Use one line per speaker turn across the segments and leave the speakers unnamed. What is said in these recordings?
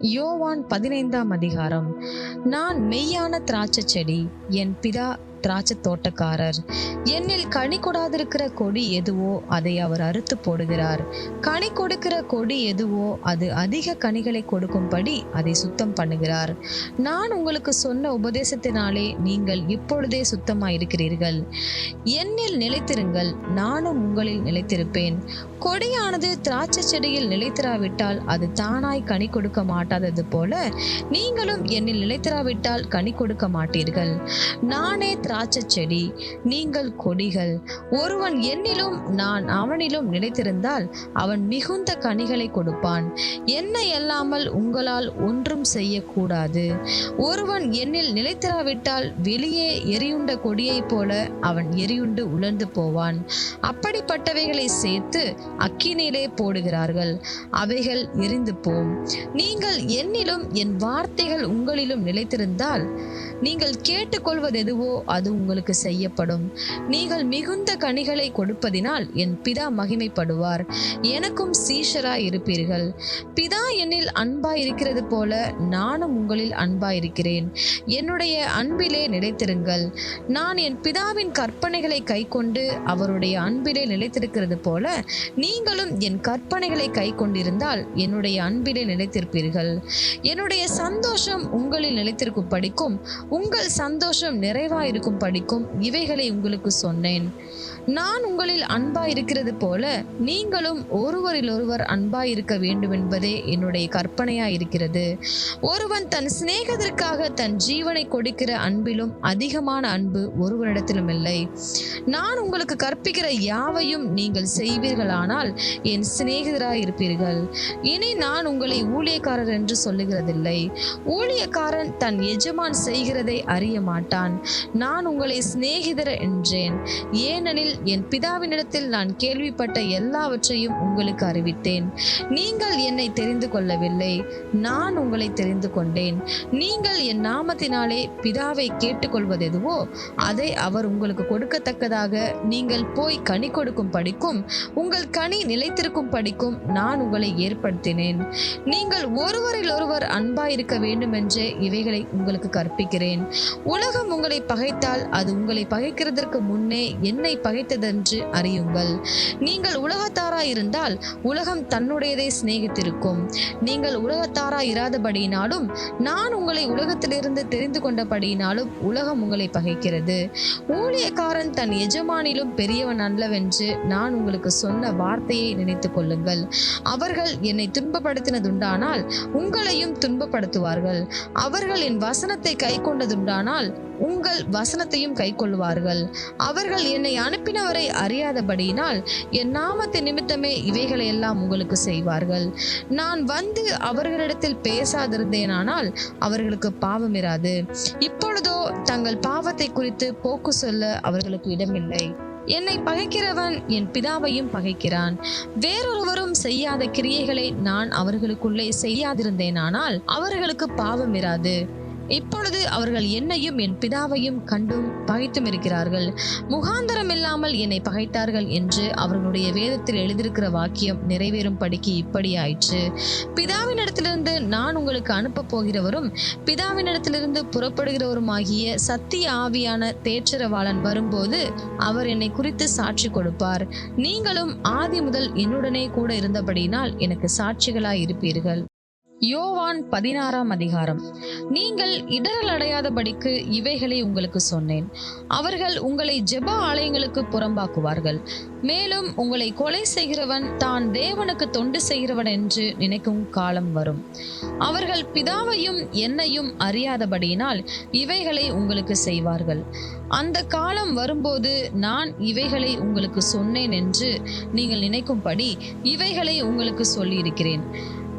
யோவான் 15ஆம் அதிகாரம். நான் மெய்யான திராட்சை செடி, என் பிதா திராட்சை தோட்டக்காரர். என்னில் கனி கொடாதிருக்கிற கொடி எதுவோ அதை அவர் அறுத்து போடுகிறார். கனி கொடுக்கிற கொடி எதுவோ அது அதிக கனிகளை கொடுக்கும்படி அதை சுத்தம் பண்ணுகிறார். நான் உங்களுக்கு சொன்ன உபதேசத்தினாலே நீங்கள் இப்பொழுதே சுத்தமாயிருக்கிறீர்கள். என்னில் நிலைத்திருங்கள், நானும் உங்களில் நிலைத்திருப்பேன். கொடியானது திராட்சை செடியில் நிலைத்திராவிட்டால் அது தானாய் கனி கொடுக்க மாட்டாதது போல நீங்களும் என்னில் நிலைத்திராவிட்டால் கனி கொடுக்க மாட்டீர்கள். நானே திராட்சை செடி, நீங்கள் கொடிகள். ஒருவன் என்னிலும் நான் அவனிலும் நிலைத்திருந்தால் அவன் மிகுந்த கனிகளை கொடுப்பான். என்னை அல்லாமல் உங்களால் ஒன்றும் செய்யக்கூடாது. ஒருவன் என்னில் நிலைத்திராவிட்டால் வெளியே எரியுண்ட கொடியைப் போல அவன் எரியுண்டு உலர்ந்து போவான். அப்படிப்பட்டவைகளை சேர்த்து அக்கினியிலே போடுகிறார்கள், அவைகள் எரிந்து போம். நீங்கள் என்னிலும் என் வார்த்தைகள் உங்களிலும் நிலைத்திருந்தால் நீங்கள் கேட்டுக்கொள்வது எதுவோ அது உங்களுக்கு செய்யப்படும். நீங்கள் மிகுந்த கனிகளை கொடுப்பதினால் என் பிதா மகிமைப்படுவார். எனக்கும் சீஷராய் இருப்பீர்கள். பிதா என்னில் அன்பாய் இருக்கிறது போல நானும் உங்களில் அன்பாய் இருக்கிறேன். என்னுடைய அன்பிலே நிலைத்திருங்கள். நான் என் பிதாவின் கற்பனைகளை கைக்கொண்டு அவருடைய அன்பிலே நிலைத்திருக்கிறது போல நீங்களும் என் கற்பனைகளை கைக்கொண்டிருந்தால் என்னுடைய அன்பிலே நிலைத்திருப்பீர்கள். என்னுடைய சந்தோஷம் உங்களில் நிலைத்திருக்கும் படிக்கும் உங்கள் சந்தோஷம் நிறைவாயிருக்கும் படிக்கும் இவைகளை உங்களுக்கு சொன்னேன். நான் உங்களில் அன்பாயிருக்கிறது போல நீங்களும் ஒருவரில் ஒருவர் அன்பாயிருக்க வேண்டும் என்பதே என்னுடைய கற்பனையாயிருக்கிறது. ஒருவன் தன் சிநேகிதருக்காக தன் ஜீவனை கொடுக்கிற அன்பிலும் அதிகமான அன்பு ஒருவரிடத்திலும் இல்லை. நான் உங்களுக்கு கற்பிக்கிற யாவையும் நீங்கள் செய்வீர்களானால் என் சிநேகிதராயிருப்பீர்கள். இனி நான் உங்களை ஊழியக்காரர் என்று சொல்லுகிறதில்லை. ஊழியக்காரன் தன் எஜமான் செய்கிறதை அறிய மாட்டான். நான் உங்களை சிநேகிதர் என்றேன், ஏனெனில் என் பிதாவினிடத்தில் நான் கேள்விப்பட்ட எல்லாவற்றையும் உங்களுக்கு அறிவித்தேன். நீங்கள் என்னை தெரிந்து கொள்ளவில்லை, நான் உங்களை தெரிந்து கொண்டேன். நீங்கள் என் நாமத்தினாலே பிதாவை கேட்டுக்கொள்வது எதுவோ அதை அவர் உங்களுக்கு கொடுக்கத்தக்கதாக நீங்கள் போய் கனி கொடுக்கும் படிக்கும் உங்கள் கனி நிலைத்திருக்கும் படிக்கும் நான் உங்களை ஏற்படுத்தினேன். நீங்கள் ஒருவரில் ஒருவர் அன்பாயிருக்க வேண்டும் என்று இவைகளை உங்களுக்கு கற்பிக்கிறேன். உலகம் உங்களை பகைத்தால் அது உங்களை பகைக்கிறதற்கு முன்னே என்னை பகைத்ததென்று அறியுங்கள். நீங்கள் உலகத்தாராய் இருந்தால் உலகம் தன்னுடையதை சிநேகித்திருக்கும். நீங்கள் உலகத்தாராய் இராதபடியினாலும் நான் உங்களை உலகத்திலிருந்து தெரிந்து கொண்டபடியினாலும் உலகம் உங்களை பகைக்கிறது. ஊழியக்காரன் தன் எஜமானிலும் பெரியவன் அல்லவென்று நான் உங்களுக்கு சொன்ன வார்த்தையை நினைத்துக் கொள்ளுங்கள். அவர்கள் என்னை துன்பப்படுத்தினதுண்டானால் உங்களையும் துன்பப்படுத்துவார்கள். அவர்கள் என் வசனத்தை கை கொண்டதுண்டானால் உங்கள் வசனத்தையும் கை கொள்வார்கள். அவர்கள் என்னை அனுப்பினவரை அறியாதபடியினால் என் நாமத்தை நிமித்தமே இவைகளை எல்லாம் உங்களுக்கு செய்வார்கள். நான் வந்து அவர்களிடத்தில் பேசாதிருந்தேனானால் அவர்களுக்கு பாவம் இராது. இப்பொழுதோ தங்கள் பாவத்தை குறித்து போக்கு சொல்ல அவர்களுக்கு இடமில்லை. என்னை பகைக்கிறவன் என் பிதாவையும் பகைக்கிறான். வேறொருவரும் செய்யாத கிரியைகளை நான் அவர்களுக்குள்ளே செய்யாதிருந்தேனானால் அவர்களுக்கு பாவம் இராது. இப்பொழுது அவர்கள் என்னையும் என் பிதாவையும் கண்டும் பகைத்தும் இருக்கிறார்கள். முகாந்தரம் இல்லாமல் என்னை பகைத்தார்கள் என்று அவர்களுடைய வேதத்தில் எழுதியிருக்கிற வாக்கியம் நிறைவேறும் படிக்கு இப்படி ஆயிற்று. பிதாவினிடத்திலிருந்து நான் உங்களுக்கு அனுப்ப போகிறவரும் பிதாவினிடத்திலிருந்து புறப்படுகிறவருமாகிய சத்திய ஆவியான தேற்றரவாளன் வரும்போது அவர் என்னை குறித்து சாட்சி கொடுப்பார். நீங்களும் ஆதி முதல் என்னுடனே கூட இருந்தபடியினால் எனக்கு சாட்சிகளாய் இருப்பீர்கள். யோவான் 16ஆம் அதிகாரம். நீங்கள் இடரல் அடையாதபடிக்கு இவைகளை உங்களுக்கு சொன்னேன். அவர்கள் உங்களை ஜெப ஆலயங்களுக்கு புறம்பாக்குவார்கள். மேலும் உங்களை கொலை செய்கிறவன் தான் தேவனுக்கு தொண்டு செய்கிறவன் என்று நினைக்கும் காலம் வரும். அவர்கள் பிதாவையும் என்னையும் அறியாதபடியினால் இவைகளை உங்களுக்கு செய்வார்கள். அந்த காலம் வரும்போது நான் இவைகளை உங்களுக்கு சொன்னேன் என்று நீங்கள் நினைக்கும்படி இவைகளை உங்களுக்கு சொல்லியிருக்கிறேன்.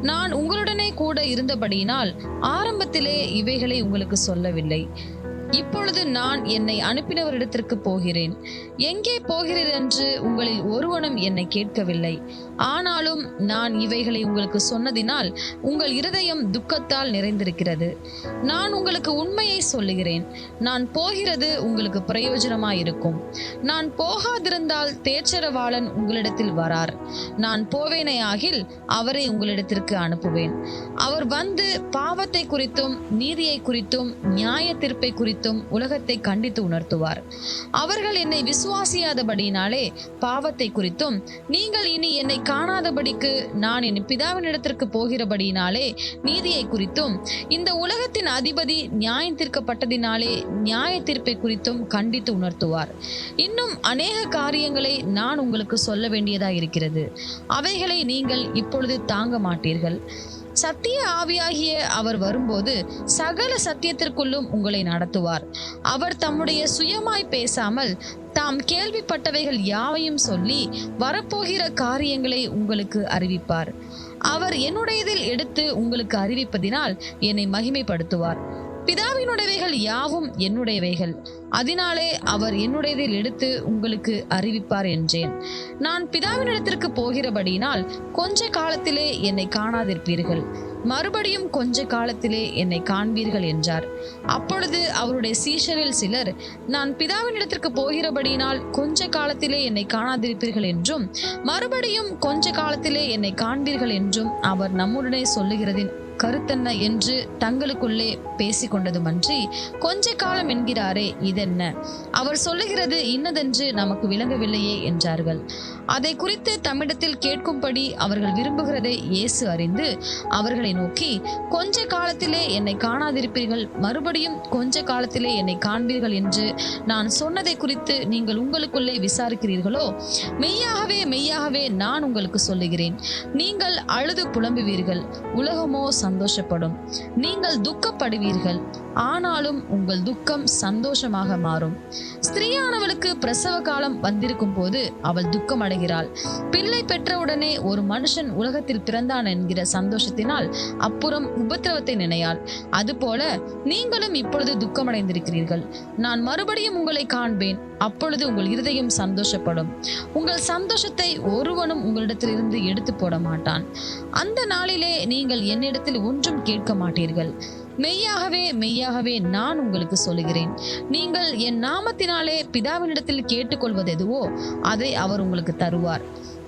நான் உங்களுடனே கூட இருந்தபடியினால் ஆரம்பத்திலே இவைகளை உங்களுக்கு சொல்லவில்லை. இப்பொழுது நான் என்னை அனுப்பினவரிடத்திற்கு போகிறேன். எங்கே போகிறீர் என்று உங்களில் ஒருவனும் என்னை கேட்கவில்லை. ஆனாலும் நான் இவைகளை உங்களுக்கு சொன்னதினால் உங்கள் இருதயம் துக்கத்தால் நிறைந்திருக்கிறது. நான் உங்களுக்கு உண்மையை சொல்லுகிறேன், நான் போகிறது உங்களுக்கு பிரயோஜனமாயிருக்கும். நான் போகாதிருந்தால் தேற்றரவாளன் உங்களிடத்தில் வரார். நான் போவேனேயாகில் அவரை உங்களிடத்திற்கு அனுப்புவேன். அவர் வந்து பாவத்தை குறித்தும் நீதியை குறித்தும் நியாய தீர்ப்பை குறித்தும் உலகத்தை கண்டித்து உணர்த்துவார். அவர்கள் என்னை விசுவாசியாதபடியினாலே பாவத்தை குறித்தும், நீங்கள் இனி என்னை காணாதபடிக்கு நான் என் பிதாவினிடத்திற்கு போகிறபடியினாலே நீதியை குறித்தும், இந்த உலகத்தின் அதிபதி நியாயம் தீர்க்கப்பட்டதினாலே நியாய தீர்ப்பை குறித்தும் கண்டித்து உணர்த்துவார். இன்னும் அநேக காரியங்களை நான் உங்களுக்கு சொல்ல வேண்டியதா இருக்கிறது. அவைகளை நீங்கள் இப்பொழுது தாங்க மாட்டீர்கள். சத்திய ஆவியாகிய அவர் வரும்போது சகல சத்தியத்திற்குள்ளும் உங்களை நடத்துவார். அவர் தம்முடைய சுயமாய் பேசாமல் தாம் கேள்விப்பட்டவைகள் யாவையும் சொல்லி வரப்போகிற காரியங்களை உங்களுக்கு அறிவிப்பார். அவர் என்னுடையதில் எடுத்து உங்களுக்கு அறிவிப்பதினால் என்னை மகிமைப்படுத்துவார். பிதாவினுடையவைகள் யாவும் என்னுடையவைகள், அதனாலே அவர் என்னுடையதில் எடுத்து உங்களுக்கு அறிவிப்பார் என்றேன். நான் பிதாவினிடத்திற்கு போகிறபடியினால் கொஞ்ச காலத்திலே என்னை காணாதிருப்பீர்கள், மறுபடியும் கொஞ்ச காலத்திலே என்னை காண்பீர்கள் என்றார். அப்பொழுது அவருடைய சீஷரில் சிலர், நான் பிதாவினிடத்திற்கு போகிறபடியினால் கொஞ்ச காலத்திலே என்னை காணாதிருப்பீர்கள் என்றும் மறுபடியும் கொஞ்ச காலத்திலே என்னை காண்பீர்கள் என்றும் அவர் நம்முடனே சொல்லுகிறதின் கருத்தென்ன என்று தங்களுக்குள்ளே பேசிக்கொண்டதுமன்றி, கொஞ்ச காலம் என்கிறாரே, இதென்ன? அவர் சொல்லுகிறது இன்னதென்று நமக்கு விளங்கவில்லையே என்றார்கள். அதை குறித்து தம்மிடத்தில் கேட்கும்படி அவர்கள் விரும்புகிறதை இயேசு அறிந்து அவர்களை நோக்கி, கொஞ்ச காலத்திலே என்னை காணாதிருப்பீர்கள், மறுபடியும் கொஞ்ச காலத்திலே என்னை காண்பீர்கள் என்று நான் சொன்னதை குறித்து நீங்கள் உங்களுக்குள்ளே விசாரிக்கிறீர்களோ? மெய்யாகவே மெய்யாகவே நான் உங்களுக்கு சொல்லுகிறேன், நீங்கள் அழுது புலம்புவீர்கள், உலகமோ சந்தோஷப்படும். நீங்கள் துக்கப்படுவீர்கள், ஆனாலும் உங்கள் துக்கம் சந்தோஷமாக மாறும். ஸ்திரீயானவளுக்கு பிரசவ காலம் வந்திருக்கும் போது அவள் துக்கம் அடைகிறாள். பிள்ளை பெற்றவுடனே ஒரு மனுஷன் உலகத்தில் பிறந்தான் என்கிற சந்தோஷத்தினால் அப்புறம் உபத்திரவத்தை நினையாள். அதுபோல நீங்களும் இப்பொழுது துக்கமடைந்திருக்கிறீர்கள். நான் மறுபடியும் உங்களை காண்பேன், அப்பொழுது உங்கள் இருதயம் சந்தோஷப்படும். உங்கள் சந்தோஷத்தை ஒருவனும் உங்களிடத்திலிருந்து எடுத்து போட மாட்டான். அந்த நாளிலே நீங்கள் என்னிடத்தில் ஒன்றும் கேட்க மாட்டீர்கள். மெய்யாகவே மெய்யாகவே நான் உங்களுக்கு சொல்லுகிறேன், நீங்கள் என் நாமத்தினாலே பிதாவினிடத்தில் கேட்டுக்கொள்வது எதுவோ அதை அவர் உங்களுக்கு தருவார்.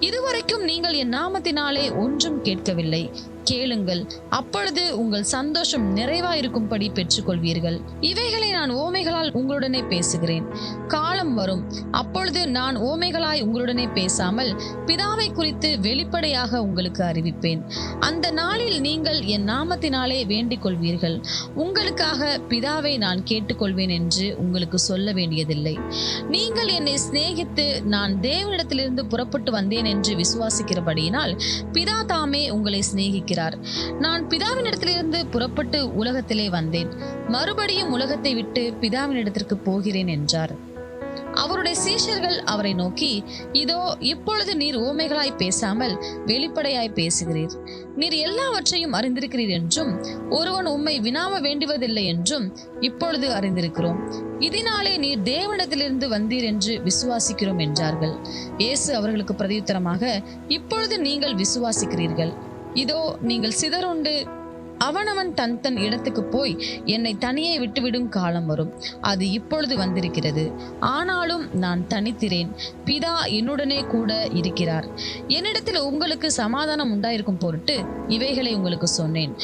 இதுவரைக்கும் நீங்கள் என் நாமத்தினாலே ஒன்றும் கேட்கவில்லை. கேளுங்கள், அப்பொழுது உங்கள் சந்தோஷம் நிறைவாயிருக்கும்படி பெற்றுக்கொள்வீர்கள். இவைகளை நான் ஓமைகளால் உங்களுடனே பேசுகிறேன். காலம் வரும், அப்பொழுது நான் ஓமைகளாய் உங்களுடனே பேசாமல் பிதாவை குறித்து வெளிப்படையாக உங்களுக்கு அறிவிப்பேன். அந்த நாளில் நீங்கள் என் நாமத்தினாலே வேண்டிக் கொள்வீர்கள். உங்களுக்காக பிதாவை நான் கேட்டுக்கொள்வேன் என்று உங்களுக்கு சொல்ல வேண்டியதில்லை. நீங்கள் என்னை சிநேகித்து நான் தேவனிடத்திலிருந்து புறப்பட்டு வந்தேன் என்று விசுவாசிக்கிறபடியினால் பிதா தாமே உங்களை சிநேகிக்கிறார். நான் பிதாவினிடத்திலிருந்து புறப்பட்டு உலகத்திலே வந்தேன், மறுபடியும் உலகத்தை விட்டு பிதாவினிடத்திற்கு போகிறேன் என்றார். அவருடைய சீஷர்கள் அவரை நோக்கி, இதோ இப்பொழுது நீர் ஓமைகளாய் பேசாமல் வெளிப்படையாய் பேசுகிறீர். நீர் எல்லாவற்றையும் அறிந்திருக்கிறீர் என்றும் ஒருவன் உம்மை வினாவ வேண்டுவதில்லை என்றும் இப்பொழுது அறிந்திருக்கிறோம். இதனாலே நீர் தேவனிடத்திலிருந்து வந்தீர் என்று விசுவாசிக்கிறோம் என்றார்கள். இயேசு அவர்களுக்கு பிரதியுத்தரமாக, இப்பொழுது நீங்கள் விசுவாசிக்கிறீர்கள். இதோ நீங்கள் சிதறுண்டு அவனவன் தன் தன் இடத்துக்கு போய் என்னை தனியே விட்டுவிடும் காலம் வரும். அது இப்பொழுது வந்திருக்கிறது. ஆனாலும் நான் தனித்திரேன், பிதா என்னுடனே கூட இருக்கிறார். என்னிடத்தில் உங்களுக்கு சமாதானம் உண்டாயிருக்கும் பொருட்டு இவைகளை உங்களுக்கு சொன்னேன்.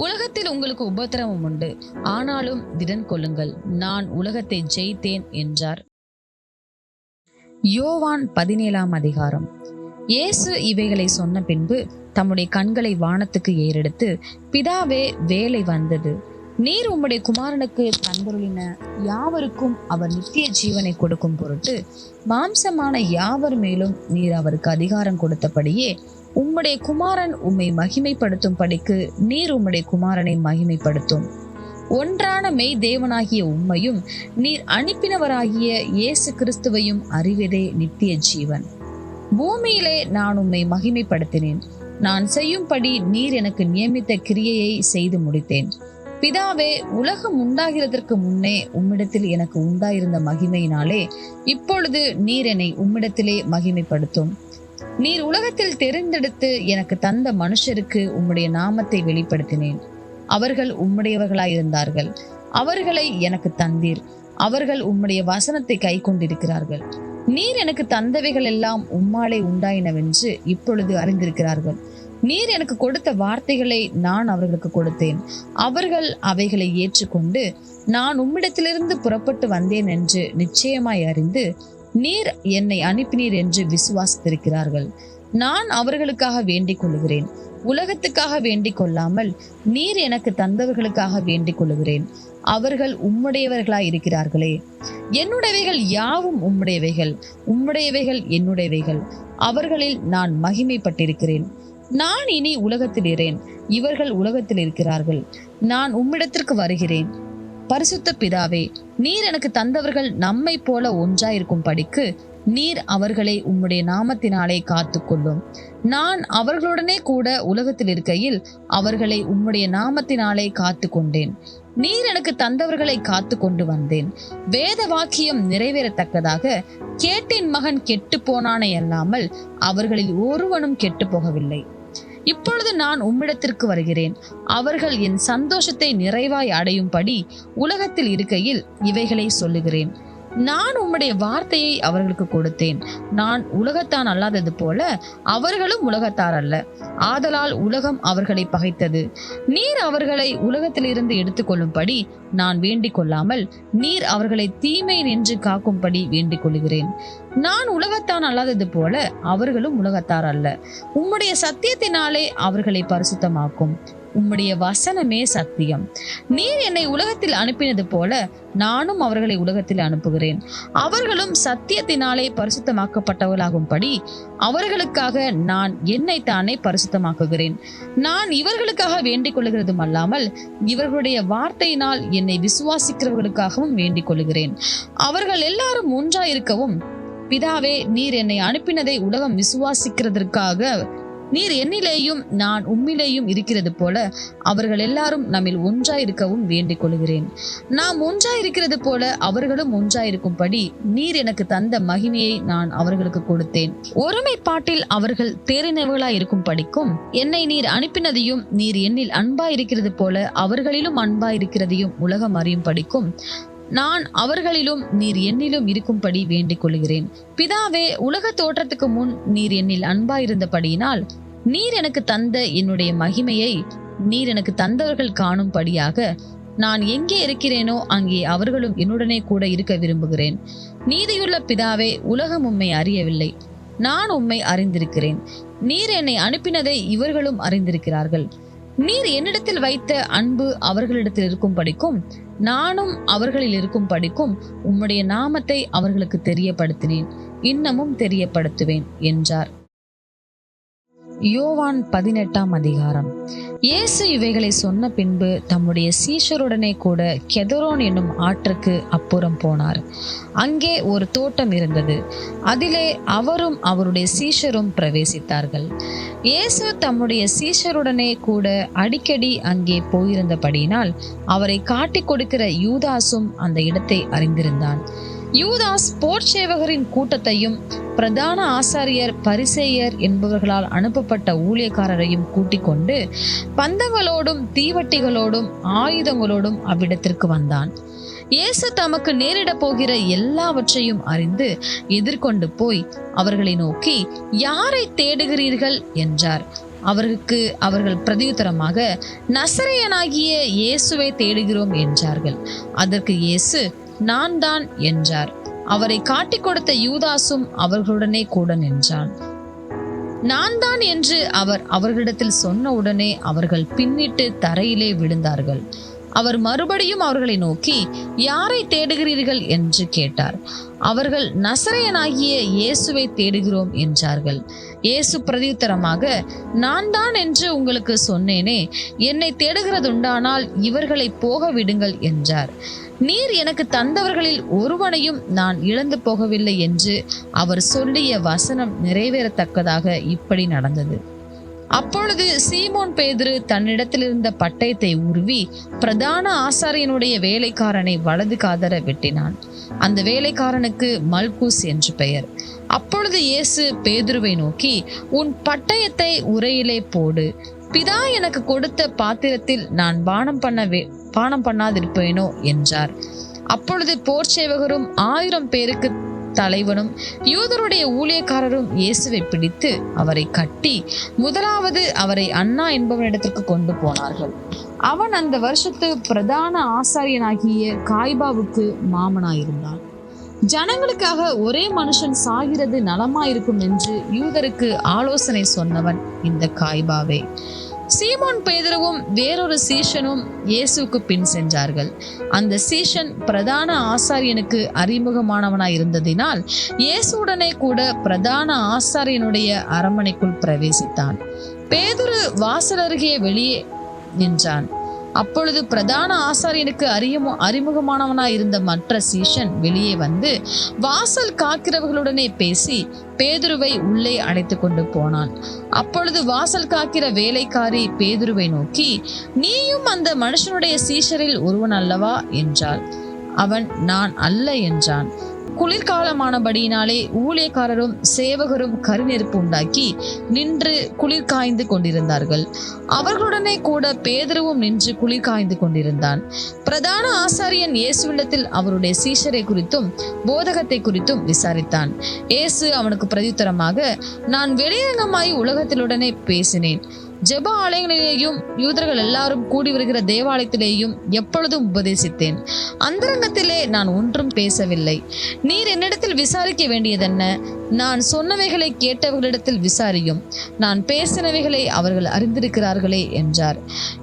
உலகத்தில் உங்களுக்கு உபத்திரவம் உண்டு, ஆனாலும் திடன் கொள்ளுங்கள், நான் உலகத்தை ஜெயித்தேன் என்றார். யோவான் 17ஆம் அதிகாரம். இயேசு இவைகளை சொன்ன பின்பு தம்முடைய கண்களை வானத்துக்கு ஏறெடுத்து, பிதாவே, வேலை வந்தது. நீர் உம்முடைய குமாரனுக்கு தந்தருளின யாவருக்கும் அவர் நித்திய ஜீவனை கொடுக்கும் பொருட்டு மாம்சமான யாவர் மேலும் நீர் அவருக்கு அதிகாரம் கொடுத்தபடியே உம்முடைய குமாரன் உம்மை மகிமைப்படுத்தும் படிக்கு நீர் உம்முடைய குமாரனை மகிமைப்படுத்தும். ஒன்றான மெய் தேவனாகிய உம்மையும் நீர் அனுப்பினவராகிய இயேசு கிறிஸ்துவையும் அறிவதே நித்திய ஜீவன். பூமியிலே நான் உம்மை மகிமைப்படுத்தினேன். நான் செய்யும்படி நீர் எனக்கு நியமித்த கிரியையை செய்து முடித்தேன். பிதாவே, உலகம் உண்டாகிறதற்கு முன்னே உம்மிடத்தில் எனக்கு உண்டாயிருந்த மகிமையினாலே இப்பொழுது நீர் என்னை உம்மிடத்திலே மகிமைப்படுத்தும். நீர் உலகத்தில் தெரிந்தெடுத்து எனக்கு தந்த மனுஷருக்கு உம்முடைய நாமத்தை வெளிப்படுத்தினேன். அவர்கள் உம்முடையவர்களாயிருந்தார்கள். அவர்களை எனக்கு தந்தீர். அவர்கள் உம்முடைய வசனத்தை கை கொண்டிருக்கிறார்கள். நீர் எனக்கு தந்தவைகள் எல்லாம் உம்மாலே உண்டாயினவென்று இப்பொழுது அறிந்திருக்கிறார்கள். நீர் எனக்கு கொடுத்த வார்த்தைகளை நான் அவர்களுக்கு கொடுத்தேன். அவர்கள் அவைகளை ஏற்றுக்கொண்டு நான் உம்மிடத்திலிருந்து புறப்பட்டு வந்தேன் என்று நிச்சயமாய் அறிந்து நீர் என்னை அனுப்பினீர் என்று விசுவாசித்திருக்கிறார்கள். நான் அவர்களுக்காக வேண்டிக் கொள்ளுகிறேன். உலகத்துக்காக வேண்டிக் கொள்ளாமல் நீர் எனக்கு தந்தவர்களுக்காக வேண்டிக் கொள்ளுகிறேன். அவர்கள் உம்முடையவர்களாய் இருக்கிறார்களே. என்னுடையவைகள் யாவும் உம்முடையவைகள், உம்முடையவைகள் என்னுடையவைகள். அவர்களில் நான் மகிமைப்பட்டிருக்கிறேன். நான் இனி உலகத்தில் இரேன், இவர்கள் உலகத்தில் இருக்கிறார்கள். நான் உம்மிடத்திற்கு வருகிறேன். பரிசுத்த பிதாவே, நீர் எனக்கு தந்தவர்கள் நம்மை போல ஒன்றாயிருக்கும் படிக்கு நீர் அவர்களை உம்முடைய நாமத்தினாலே காத்துக்கொள்ளும். நான் அவர்களுடனே கூட உலகத்தில் இருக்கையில் அவர்களை உம்முடைய நாமத்தினாலே காத்து கொண்டேன். நீர் எனக்கு தந்தவர்களை காத்து கொண்டு வந்தேன். வேத வாக்கியம் நிறைவேறத்தக்கதாக கேட்டின் மகன் கெட்டு போனானே அல்லாமல் அவர்களில் ஒருவனும் கெட்டு போகவில்லை. இப்பொழுது நான் உம்மிடத்திற்கு வருகிறேன். அவர்கள் என் சந்தோஷத்தை நிறைவாய் அடையும்படி உலகத்தில் இருக்கையில் இவைகளை சொல்லுகிறேன். நான் உம்முடைய வார்த்தையை அவர்களுக்கு கொடுத்தேன். நான் உலகத்தான் அல்லாதது போல அவர்களும் உலகத்தார் அல்ல. ஆதலால் உலகம் அவர்களை பகைத்தது. நீர் அவர்களை உலகத்திலிருந்து எடுத்துக்கொள்ளும்படி நான் வேண்டிக் கொள்ளாமல் நீர் அவர்களை தீமை நின்று காக்கும்படி வேண்டிக் கொள்கிறேன். நான் உலகத்தான் அல்லாதது போல அவர்களும் உலகத்தார் அல்ல. உம்முடைய சத்தியத்தினாலே அவர்களை பரிசுத்தமாக்கும். உம்முடைய வசனமே சத்தியம். நீர் என்னை உலகத்தில் அனுப்பினது போல நானும் அவர்களை உலகத்தில் அனுப்புகிறேன். அவர்களும் சத்தியத்தினாலே பரிசுத்தமாக்கப்பட்டவர்களாகும்படி அவர்களுக்காக நான் என்னை தானே பரிசுத்தமாக்குகிறேன். நான் இவர்களுக்காக வேண்டிக் கொள்ளுகிறதும் அல்லாமல் இவர்களுடைய வார்த்தையினால் என்னை விசுவாசிக்கிறவர்களுக்காகவும் வேண்டிக் கொள்ளுகிறேன். அவர்கள் எல்லாரும் ஒன்றாயிருக்கவும், பிதாவே, நீர் என்னை அனுப்பினதை உலகம் விசுவாசிக்கிறதற்காக நீர் என்னிலேயும் நான் உம்மிலேயும் இருக்கிறது போல அவர்கள் எல்லாரும் நம்மில் ஒன்றாயிருக்கவும் வேண்டிக் கொள்கிறேன். நாம் ஒன்றாயிருக்கிறது போல அவர்களும் ஒன்றாயிருக்கும்படி நீர் எனக்கு தந்த மகிமையை நான் அவர்களுக்கு கொடுத்தேன். ஒருமைப்பாட்டில் அவர்கள் தேறினவர்களாய் இருக்கும் படிக்கும் என்னை நீர் அனுப்பினதையும் நீர் என்னில் அன்பாயிருக்கிறது போல அவர்களிலும் அன்பாயிருக்கிறதையும் உலகம் அறியும் படிக்கும் நான் அவர்களிலும் நீர் என்னிலும் இருக்கும்படி வேண்டிக் கொள்கிறேன். பிதாவே, உலக தோற்றத்துக்கு முன் நீர் என்னில் அன்பாயிருந்தபடியினால் நீர் எனக்கு தந்த என்னுடைய மகிமையை நீர் எனக்கு தந்தவர்கள் காணும்படியாக நான் எங்கே இருக்கிறேனோ அங்கே அவர்களும் என்னுடனே கூட இருக்க விரும்புகிறேன். நீதியுள்ள பிதாவே, உலகம் உம்மை அறியவில்லை, நான் உம்மை அறிந்திருக்கிறேன். நீர் என்னை அனுப்பினதை இவர்களும் அறிந்திருக்கிறார்கள். நீர் என்னிடத்தில் வைத்த அன்பு அவர்களிடத்தில் இருக்கும் படிக்கும் நானும் அவர்களில் இருக்கும் படிக்கும் உம்முடைய நாமத்தை அவர்களுக்கு தெரியப்படுத்தினேன், இன்னமும் தெரியப்படுத்துவேன் என்றார். யோவான் 18ஆம் அதிகாரம். இயேசு இவைகளை சொன்ன பின்பு தம்முடைய சீஷருடனே கூட கெதரோன் என்னும் ஆற்றுக்கு அப்புறம் போனார். அங்கே ஒரு தோட்டம் இருந்தது. அதிலே அவரும் அவருடைய சீஷரும் பிரவேசித்தார்கள். இயேசு தம்முடைய சீஷருடனே கூட அடிக்கடி அங்கே போயிருந்தபடியினால் அவரை காட்டிக் கொடுக்கிற யூதாசும் அந்த இடத்தை அறிந்திருந்தான். யூதாஸ் போர்ச்சேவகரின் கூட்டத்தையும் பிரதான ஆசாரியர் பரிசேயர் என்பவர்களால் அனுப்பப்பட்ட ஊழியக்காரரையும் கூட்டிக் கொண்டு பந்தங்களோடும் தீவட்டிகளோடும் ஆயுதங்களோடும் அவ்விடத்திற்கு வந்தான். இயேசு தமக்கு நேரிட போகிற எல்லாவற்றையும் அறிந்து எதிர்கொண்டு போய் அவர்களை நோக்கி, யாரை தேடுகிறீர்கள் என்றார். அவருக்கு அவர்கள் பிரதியுத்தரமாக, நசரேயனாகிய இயேசுவை தேடுகிறோம் என்றார்கள். அதற்கு இயேசு, நான் தான் என்றார். அவரை காட்டிக் கொடுத்த யூதாசும் அவர்களுடனே கூட நின்றான். நான் தான் என்று அவர் அவர்களிடத்தில் சொன்ன உடனே அவர்கள் பின்னிட்டு தரையிலே விழுந்தார்கள். அவர் மறுபடியும் அவர்களை நோக்கி, யாரை தேடுகிறீர்கள் என்று கேட்டார். அவர்கள் நசரேயனாகிய இயேசுவை தேடுகிறோம் என்றார்கள். இயேசு பிரதியுத்தரமாக, நான் தான் என்று உங்களுக்கு சொன்னேனே, என்னை தேடுகிறதுண்டானால் இவர்களை போக விடுங்கள் என்றார். நீர் எனக்கு தந்தவர்களில் ஒருவனையும் நான் இழந்து போகவில்லை என்று அவர் சொல்லிய வசனம் நிறைவேறத்தக்கதாக இப்படி நடந்தது. அப்பொழுது சீமோன் பேதுரு தன்னிடத்தில் இருந்த பட்டயத்தை உருவி பிரதான ஆசாரியனுடைய வேலைக்காரனை வலது காதர வெட்டினான். அந்த வேலைக்காரனுக்கு மல்கூஸ் என்று பெயர். அப்பொழுது இயேசு பேதுருவை நோக்கி, உன் பட்டயத்தை உரையிலே போடு. பிதா எனக்கு கொடுத்த பாத்திரத்தில் நான் பானம் பண்ணாதிருப்பேனோ என்றார். அப்பொழுது போர் சேவகரும் 1000 பேருக்கு தலைவனும் யூதருடைய ஊழியக்காரரும் இயேசுவை பிடித்து அவரை கட்டி முதலாவது அவரை அண்ணா என்பவனிடத்திற்கு கொண்டு போனார்கள். அவன் அந்த வருஷத்து பிரதான ஆசாரியனாகிய காய்பாவுக்கு மாமனாயிருந்தான். ஜனங்களுக்காக ஒரே மனுஷன் சாகிறது நலமாயிருக்கும் என்று யூதருக்கு ஆலோசனை சொன்னவன் இந்த காய்பாவே. சீமோன் பேதுருவும் வேறொரு சீஷனும் இயேசுக்கு பின் சென்றார்கள். அந்த சீஷன் பிரதான ஆசாரியனுக்கு அறிமுகமானவனாய் இருந்ததினால் இயேசுடனே கூட பிரதான ஆசாரியனுடைய அரண்மனைக்குள் பிரவேசித்தான். பேதுரு வாசல் அருகே வெளியே நின்றான். அப்பொழுது பிரதான ஆசாரியனுக்கு அறிமுகமானவனாய் இருந்த மற்ற சீஷன் வெளியே வந்து வாசல் காக்கிறவர்களுடனே பேசி பேதுருவை உள்ளே அழைத்து கொண்டு போனான். அப்பொழுது வாசல் காக்கிற வேலைக்காரி பேதுருவை நோக்கி, நீயும் அந்த மனுஷனுடைய சீஷரில் ஒருவன் அல்லவா என்றாள். அவன், நான் அல்ல என்றான். குளிர்காலமானபடியினாலே ஊழியக்காரரும் சேவகரும் கரிநெருப்பு உண்டாக்கி நின்று குளிர் காய்ந்து கொண்டிருந்தார்கள். அவர்களுடனே கூட பேதுருவும் நின்று குளிர் காய்ந்து கொண்டிருந்தான். பிரதான ஆசாரியன் இயேசுவிடத்தில் அவருடைய சீஷரை குறித்தும் போதகத்தை குறித்தும் விசாரித்தான். இயேசு அவனுக்கு பிரதியுத்தரமாக, நான் வெளியரங்கமாய் உலகத்திலுடனே பேசினேன். ஜெப ஆலயங்களிலேயும் யூதர்கள் எல்லாரும் கூடி வருகிற தேவாலயத்திலேயும் எப்பொழுதும் உபதேசித்தேன். அந்தரங்கத்திலே நான் ஒன்றும் பேசவில்லை. நீர் என்னிடத்தில் விசாரிக்க வேண்டியதென்ன? நான் சொன்னவைகளை கேட்டவர்களிடத்தில் விசாரியும். நான் பேசினவைகளை அவர்கள் அறிந்திருக்கிறார்களே என்றார்.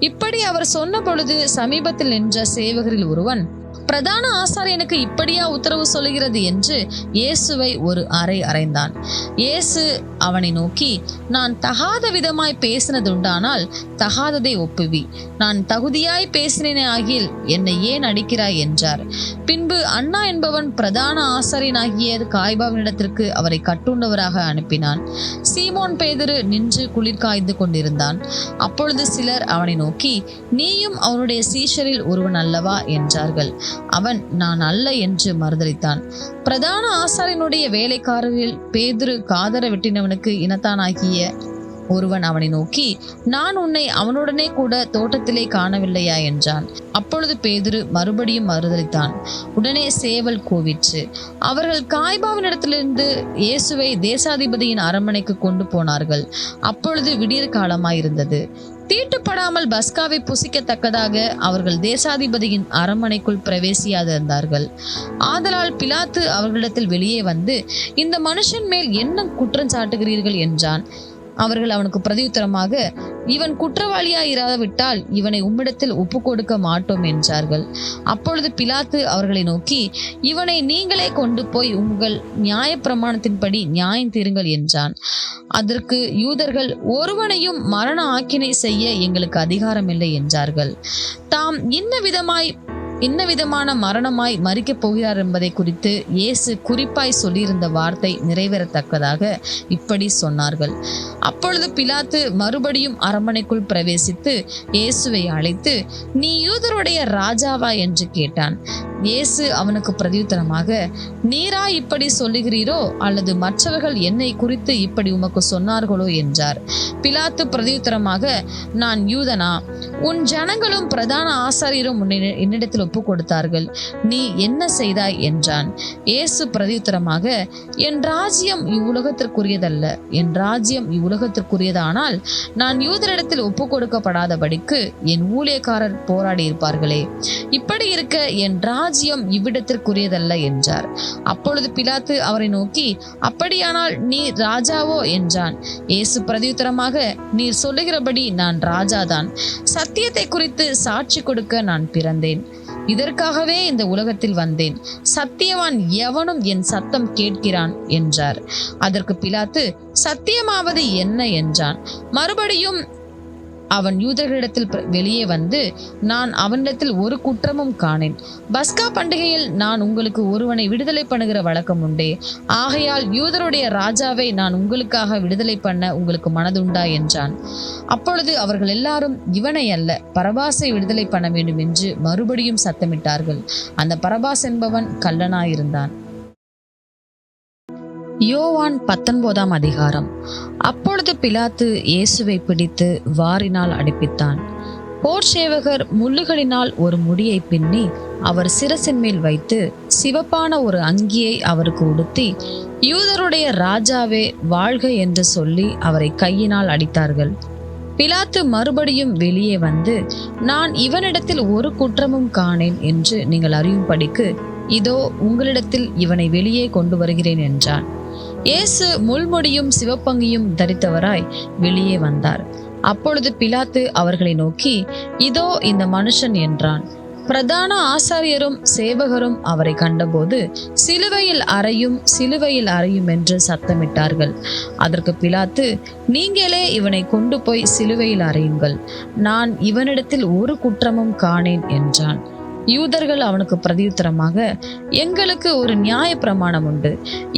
இப்படி அவர் சொன்ன பொழுது சமீபத்தில் நின்ற சேவகரில் ஒருவன், பிரதான ஆசாரியனுக்கு இப்படியா உத்தரவு சொல்லுகிறது என்று இயேசுவை ஒரு அறை அறைந்தான். இயேசு அவனை நோக்கி, நான் தகாத விதமாய் பேசினதுண்டானால் தகாததை ஒப்புவி. நான் தகுதியாய் பேசினேனே ஆகில் என்னை ஏன் அடிக்கிறாய் என்றார். பின்பு அண்ணா என்பவன் பிரதான ஆசாரியனாகிய காய்பாவினிடத்திற்கு அவரை கட்டுண்டவராக அனுப்பினான். சீமோன் பேதுரு நின்று குளிர் காய்ந்து கொண்டிருந்தான். அப்பொழுது சிலர் அவனை நோக்கி, நீயும் அவனுடைய சீஷரில் ஒருவன் அல்லவா என்றார்கள். அவன், நான் அல்ல என்று மறுதலித்தான். பிரதான ஆசாரியனுடைய வேலைக்காரரில் பேதுரு காதர வெட்டினவனுக்கு இனத்தானாகிய ஒருவன் அவனை நோக்கி, நான் உன்னை அவனுடனே கூட தோட்டத்திலே காணவில்லையா என்றான். அப்பொழுது பேதுரு மறுபடியும் மறுதலித்தான். உடனே சேவல் கூவிற்று. அவர்கள் காய்பாவினிடத்திலிருந்து இயேசுவை தேசாதிபதியின் அரண்மனைக்கு கொண்டு போனார்கள். அப்பொழுது விடியற் காலமாயிருந்தது. தீட்டுப்படாமல் பஸ்காவை புசிக்கத்தக்கதாக அவர்கள் தேசாதிபதியின் அரண்மனைக்குள் பிரவேசியாதிருந்தார்கள். ஆதலால் பிலாத்து அவர்களிடத்தில் வெளியே வந்து, இந்த மனுஷன் மேல் என்ன குற்றம் சாட்டுகிறீர்கள் என்றான். அவர்கள் அவனுக்கு பிரதியுத்தரமாக, இவன் குற்றவாளியாய் இராவிட்டால் இவனை உம்மிடத்தில் ஒப்பு கொடுக்க மாட்டோம் என்றார்கள். அப்பொழுது பிலாத்து அவர்களை நோக்கி, இவனை நீங்களே கொண்டு போய் உங்கள் நியாயப்பிரமாணத்தின்படி நியாயம் தீருங்கள் என்றான். அதற்கு யூதர்கள், ஒருவனையும் மரண ஆக்கினை செய்ய எங்களுக்கு அதிகாரம் இல்லை என்றார்கள். தாம் இன்ன விதமான மரணமாய் மரிக்கப் போகிறார் என்பதை குறித்து இயேசு குறிப்பாய் சொல்லியிருந்த வார்த்தை நிறைவேறத்தக்கதாக இப்படி சொன்னார்கள். அப்பொழுது பிலாத்து மறுபடியும் அரண்மனைக்குள் பிரவேசித்து இயேசுவை அழைத்து, நீ யூதருடைய ராஜாவா என்று கேட்டான். இயேசு அவனுக்கு பிரதியுத்தரமாக, நீரா இப்படி சொல்லுகிறீரோ அல்லது மற்றவர்கள் என்னை குறித்து இப்படி உமக்கு சொன்னார்களோ என்றார். பிலாத்து பிரதியுத்தரமாக, நான் யூதனா? உன் ஜனங்களும் பிரதான ஆசாரியரும் என்னிடத்தில் ஒப்பு கொடுத்தார்கள். நீ என்ன செய்தாய் என்றான். இயேசு பிரதியுத்தரமாக, என் ராஜ்யம் இவ்வுலகத்திற்குரியதல்ல. என் ராஜ்யம் இவ்வுலகத்திற்குரியதானால் நான் யூதரிடத்தில் ஒப்பு கொடுக்கப்படாதபடிக்கு என் ஊழியக்காரர் போராடி இருப்பார்களே. இப்படி இருக்க என் ராஜ்யம் இவ்விடத்திற்குரியதல்ல என்றார். அப்பொழுது பிலாத்து அவரை நோக்கி, அப்படியானால் நீ ராஜாவோ என்றான். இயேசு பிரதியுத்தரமாக, நீர் சொல்லுகிறபடி நான் ராஜாதான். சத்தியத்தை குறித்து சாட்சி கொடுக்க நான் பிறந்தேன். இதற்காகவே இந்த உலகத்தில் வந்தேன். சத்தியவான் எவனும் என் சத்தம் கேட்கிறான் என்றார். அதற்கு பிலாத்து, சத்தியமாவது என்ன என்றான். மறுபடியும் அவன் யூதர்களிடத்தில் வெளியே வந்து, நான் அவனிடத்தில் ஒரு குற்றமும் காணேன். பஸ்கா பண்டிகையில் நான் உங்களுக்கு ஒருவனை விடுதலை பண்ணுகிற வழக்கம் உண்டே. ஆகையால் யூதருடைய ராஜாவை நான் உங்களுக்காக விடுதலை பண்ண உங்களுக்கு மனதுண்டா என்றான். அப்பொழுது அவர்கள் எல்லாரும், இவனை அல்ல, பரபாசை விடுதலை பண்ண வேண்டும் என்று மறுபடியும் சத்தமிட்டார்கள். அந்த பரபாஸ் என்பவன் கள்ளனாயிருந்தான். யோவான் 19ஆம் அதிகாரம். அப்பொழுது பிலாத்து இயேசுவை பிடித்து வாரினால் அடிப்பித்தான். போர் சேவகர் முள்ளுகளினால் ஒரு முடியை பின்னி அவர் சிரசின் மேல் வைத்து சிவப்பான ஒரு அங்கியை அவருக்கு உடுத்தி, யூதருடைய ராஜாவே வாழ்க என்று சொல்லி அவரை கையினால் அடித்தார்கள். பிலாத்து மறுபடியும் வெளியே வந்து, நான் இவனிடத்தில் ஒரு குற்றமும் காணேன் என்று நீங்கள் அறியும்படிக்கு இதோ உங்களிடத்தில் இவனை வெளியே கொண்டு வருகிறேன் என்றான். இயேசு முள்முடியும் சிவப்பங்கியும் தரித்தவராய் வெளியே வந்தார். அப்பொழுது பிலாத்து அவர்களை நோக்கி, இதோ இந்த மனுஷன் என்றான். பிரதான ஆசாரியரும் சேவகரும் அவரை கண்டபோது, சிலுவையில் அறையும், சிலுவையில் அறையும் என்று சத்தமிட்டார்கள். அதற்கு பிலாத்து, நீங்களே இவனை கொண்டு போய் சிலுவையில் அறையுங்கள், நான் இவனிடத்தில் ஒரு குற்றமும் காணேன் என்றான். யூதர்கள் அவனுக்கு பிரதியுத்தரமாக, எங்களுக்கு ஒரு நியாய பிரமாணம் உண்டு.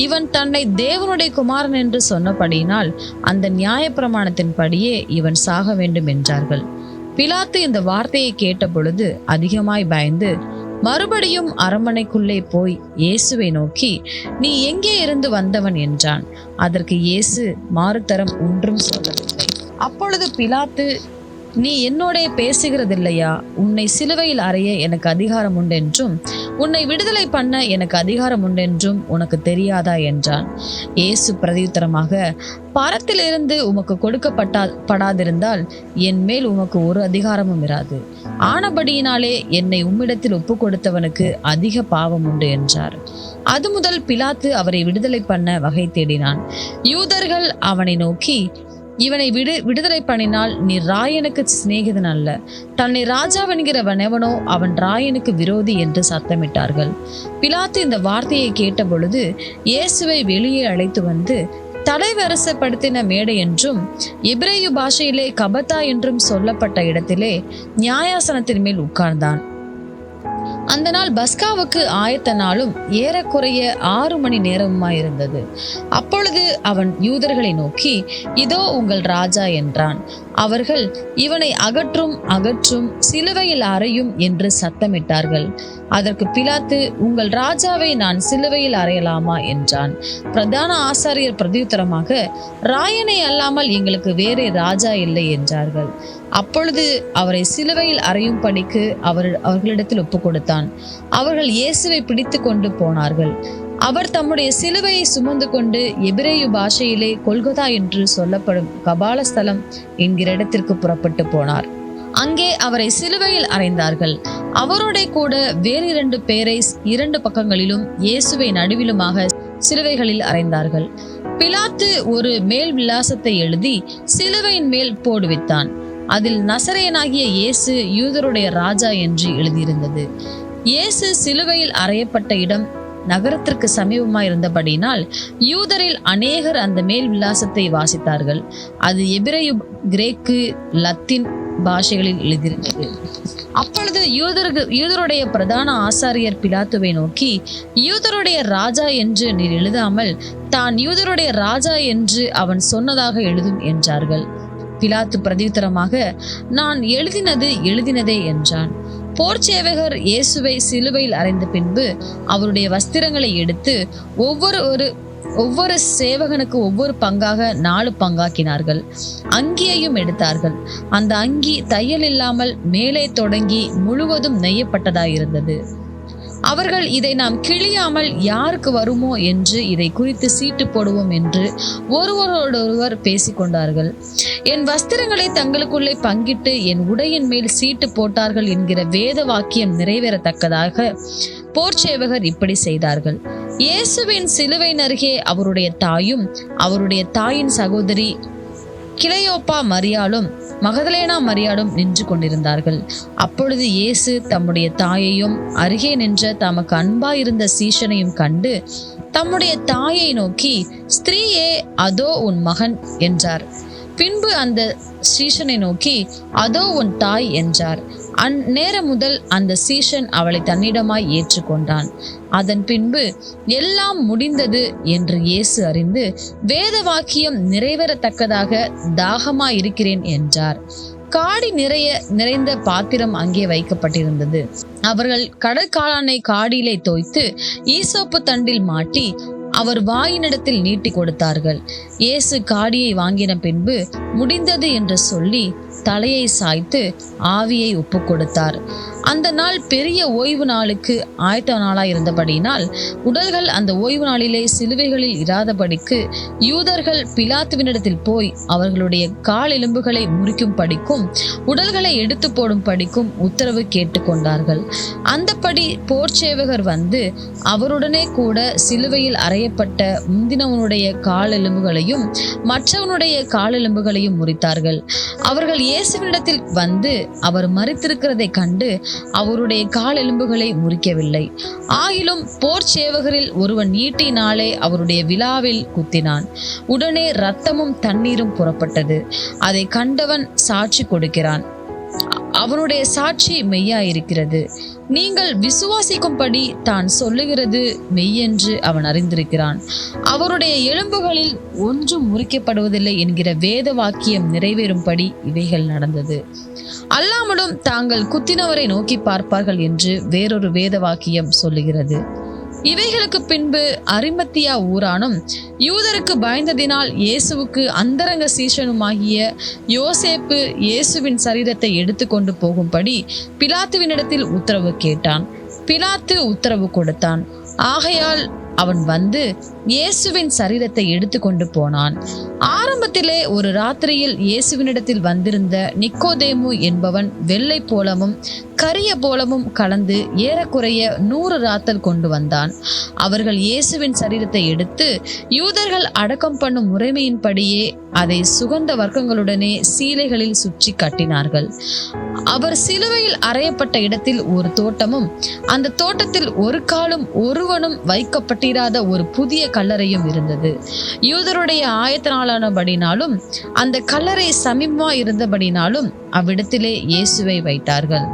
இவன் தன்னை தேவனுடைய குமாரன் என்று சொன்னபடியினால் அந்த நியாய பிரமாணத்தின்படியே இவன் சாக வேண்டும் என்றார்கள். பிலாத்து இந்த வார்த்தையை கேட்ட பொழுது அதிகமாய் பயந்து மறுபடியும் அரண்மனைக்குள்ளே போய் இயேசுவை நோக்கி, நீ எங்கே இருந்து வந்தவன் என்றான். அதற்கு இயேசு மாறுதரம் ஒன்றும் சொல்லவில்லை. அப்பொழுது பிலாத்து, நீ என்னோட பேசுகிறதில்லையா? உன்னை சிலுவையில் அறைய எனக்கு அதிகாரம் உண்டென்றும் உன்னை விடுதலை பண்ண எனக்கு அதிகாரம் உண்டென்றும் உனக்கு தெரியாதா என்றான். இயேசு பிரதியுத்தரமாக, பரத்திலிருந்து உமக்கு கொடுக்கப்படாதிருந்தால் என் மேல் உமக்கு ஒரு அதிகாரமும் இராது. ஆனபடியினாலே என்னை உம்மிடத்தில் ஒப்பு கொடுத்தவனுக்கு அதிக பாவம் உண்டு என்றார். அது முதல் பிலாத்து அவரை விடுதலை பண்ண வகை தேடினான். யூதர்கள் அவனை நோக்கி, இவனை விடுதலை பண்ணினால் நீ ராயனுக்கு சிநேகிதன் அல்ல, தன்னை ராஜாவென்கிறவன் எவனோ அவன் ராயனுக்கு விரோதி என்று சத்தமிட்டார்கள். பிலாத்து இந்த வார்த்தையை கேட்ட பொழுது இயேசுவை வெளியே அழைத்து வந்து தலைவரசப்படுத்தின மேடை என்றும் எபிரேய பாஷையிலே கபத்தா என்றும் சொல்லப்பட்ட இடத்திலே நியாயாசனத்தின் மேல் உட்கார்ந்தான். அந்த நாள் பஸ்காவுக்கு ஆயத்த நாளும் ஏறக்குறைய 6 மணி நேரமாயிருந்தது. அப்பொழுது அவன் யூதர்களை நோக்கி, இதோ உங்கள் ராஜா என்றான். அவர்கள், இவனை அகற்றும் அகற்றும், சிலுவையில் அறையும் என்று சத்தமிட்டார்கள். அதற்கு பிலாத்து, உங்கள் ராஜாவை நான் சிலுவையில் அறையலாமா என்றான். பிரதான ஆசாரியர் பிரதியுத்தரமாக, ராயனை அல்லாமல் எங்களுக்கு வேறே ராஜா இல்லை என்றார்கள். அப்பொழுது அவரை சிலுவையில் அறையும் படிக்கு அவர்களிடத்தில் ஒப்பு கொடுத்தான். அவர்கள் இயேசுவை பிடித்து கொண்டு போனார்கள். அவர் தம்முடைய சிலுவையை சுமந்து கொண்டு எபிரேய பாஷையிலே கொல்கொதா என்று சொல்லப்படும் கபாலஸ்தலம் என்கிற இடத்திற்கு புறப்பட்டு போனார். அங்கே அவரை சிலுவையில் அறைந்தார்கள். அவரோட கூட வேறு 2 பேரை 2 பக்கங்களிலும் இயேசுவை நடுவிலுமாக சிலுவைகளில் அறைந்தார்கள். பிலாத்து ஒரு மேல் விலாசத்தை எழுதி சிலுவையின் மேல் போடுவித்தான். அதில் நசரேயனாகிய இயேசு யூதருடைய ராஜா என்று எழுதியிருந்தது. இயேசு சிலுவையில் அறையப்பட்ட இடம் நகரத்திற்கு சமீபமாயிருந்தபடியினால் யூதரில் அநேகர் அந்த மேல் விலாசத்தை வாசித்தார்கள். அது எபிரேய, கிரேக்கு, லத்தீன் பாஷைகளில் எழுதியிருந்தது. அப்பொழுது யூதருடைய பிரதான ஆசாரியர் பிலாத்துவை நோக்கி, யூதருடைய ராஜா என்று நீர் எழுதாமல் தான் யூதருடைய ராஜா என்று அவன் சொன்னதாக எழுதும் என்றார்கள். பிலாத்து பிரதியுத்தரமாக, நான் எழுதினதே என்றான். போர் சேவகர் இயேசுவை சிலுவையில் அறைந்த பின்பு அவருடைய வஸ்திரங்களை எடுத்து ஒவ்வொரு சேவகனுக்கு ஒவ்வொரு பங்காக 4 பங்காக்கினார்கள். அங்கியையும் எடுத்தார்கள். அந்த அங்கி தையல் இல்லாமல் மேலே தொடங்கி முழுவதும் நெய்யப்பட்டதாயிருந்தது. அவர்கள், இதை நாம் கிழியாமல் யாருக்கு வருமோ என்று இதை குறித்து சீட்டு போடுவோம் என்று ஒருவரோடொருவர் பேசிக்கொண்டார்கள். என் வஸ்திரங்களை தங்களுக்குள்ளே பங்கிட்டு என் உடையின் மேல் சீட்டு போட்டார்கள் என்கிற வேத வாக்கியம் நிறைவேறத்தக்கதாக போர் சேவகர் இப்படி செய்தார்கள். இயேசுவின் சிலுவையின் அருகே அவருடைய தாயும் அவருடைய தாயின் சகோதரி கிளையோப்பா மரியாளும் மகதலேனா மரியாளும் நின்று கொண்டிருந்தார்கள். அப்பொழுது இயேசு தம்முடைய தாயையும் அருகே நின்ற தமக்கு அன்பாயிருந்த சீஷனையும் கண்டு தம்முடைய தாயை நோக்கி, ஸ்திரீயே, அதோ உன் மகன் என்றார். பின்பு அந்த சீஷனை நோக்கி, அதோ உன் தாய் என்றார். அந்நேரம் முதல் அந்த சீஷன் அவளை தன்னிடமாய் ஏற்றுக்கொண்டான். அதன் பின்பு எல்லாம் முடிந்தது என்று இயேசு அறிந்து, வேத வாக்கியம் நிறைவேறத்தக்கதாக தாகமாயிருக்கிறேன் என்றார். காடி நிறைந்த பாத்திரம் அங்கே வைக்கப்பட்டிருந்தது. அவர்கள் கடற்காளானை காடியிலே தோய்த்து ஈசோப்பு தண்டில் மாட்டி அவர் வாயினிடத்தில் நீட்டி கொடுத்தார்கள். இயேசு காடியை வாங்கின பின்பு முடிந்தது என்று சொல்லி தலையை சாய்த்து ஆவியை ஒப்பு கொடுத்தார். அந்த நாள் பெரிய ஓய்வு நாளுக்கு ஆயத்த நாளாய் இருந்தபடியினால் உடல்கள் அந்த ஓய்வு நாளிலே சிலுவைகளில் இராதபடிக்கு யூதர்கள் பிலாத்துவினிடத்தில் போய் அவர்களுடைய கால் எலும்புகளை முறிக்கும் படிக்கும் உடல்களை எடுத்து போடும் படிக்கும் உத்தரவு கேட்டுக்கொண்டார்கள். அந்தபடி போர்ச்சேவகர் வந்து அவருடனே கூட சிலுவையில் அறையப்பட்ட முந்தினவனுடைய கால் எலும்புகளையும் மற்றவனுடைய கால் எலும்புகளையும் முறித்தார்கள். அவர்கள் இயேசுவினிடத்தில் வந்து அவர் மரித்திருக்கிறதை கண்டு அவருடைய கால் எலும்புகளை முறிக்கவில்லை. ஆகிலும் போர் சேவகரில் ஒருவன் ஈட்டினாலே அவருடைய விலாவில் குத்தினான். உடனே இரத்தமும் தண்ணீரும் புறப்பட்டது. அதை கண்டவன் சாட்சி கொடுக்கிறான். அவனுடைய சாட்சி மெய்யாயிருக்கிறது. நீங்கள் விசுவாசிக்கும்படி தான் சொல்லுகிறது மெய்யென்று அவன் அறிந்திருக்கிறான். அவருடைய எலும்புகளில் ஒன்றும் முறிக்கப்படுவதில்லை என்கிற வேத வாக்கியம் நிறைவேறும்படி இவைகள் நடந்தது. அல்லாமலும் தாங்கள் குத்தினவரை நோக்கி பார்ப்பார்கள் என்று வேறொரு வேத வாக்கியம் சொல்லுகிறது. இவைகளுக்கு பின்பு அரிமத்தியா ஊரானும் யூதருக்கு பயந்ததினால் இயேசுவுக்கு அந்தரங்க சீஷனுமாகிய யோசேப்பு இயேசுவின் சரீரத்தை எடுத்துக்கொண்டு போகும்படி பிலாத்துவினிடத்தில் உத்தரவு கேட்டான். பிலாத்து உத்தரவு கொடுத்தான். ஆகையால் அவன் வந்து இயேசுவின் சரீரத்தை எடுத்துக்கொண்டு போனான். ஆரம்பத்திலே ஒரு ராத்திரியில் இயேசுவினிடத்தில் வந்திருந்த நிக்கோதேமு என்பவன் வெள்ளை போலமும் கரிய போலமும் கலந்து ஏறக்குறைய 100 ராத்தல் கொண்டு வந்தான். அவர்கள் இயேசுவின் சரீரத்தை எடுத்து யூதர்கள் அடக்கம் பண்ணும் முறைமையின்படியே அதை சுகந்த வர்க்கங்களுடனே சீலைகளில் சுற்றி கட்டினார்கள். அவர் சிலுவையில் அறையப்பட்ட இடத்தில் ஒரு தோட்டமும் அந்த தோட்டத்தில் ஒரு காலும் ஒருவனும் வைக்கப்பட்டிராத ஒரு புதிய கல்லறையும் இருந்தது. யூதருடைய ஆயத்த நாளானபடினாலும் அந்த கல்லறை சமீபமா இருந்தபடினாலும் அவ்விடத்திலே இயேசுவை வைத்தார்கள்.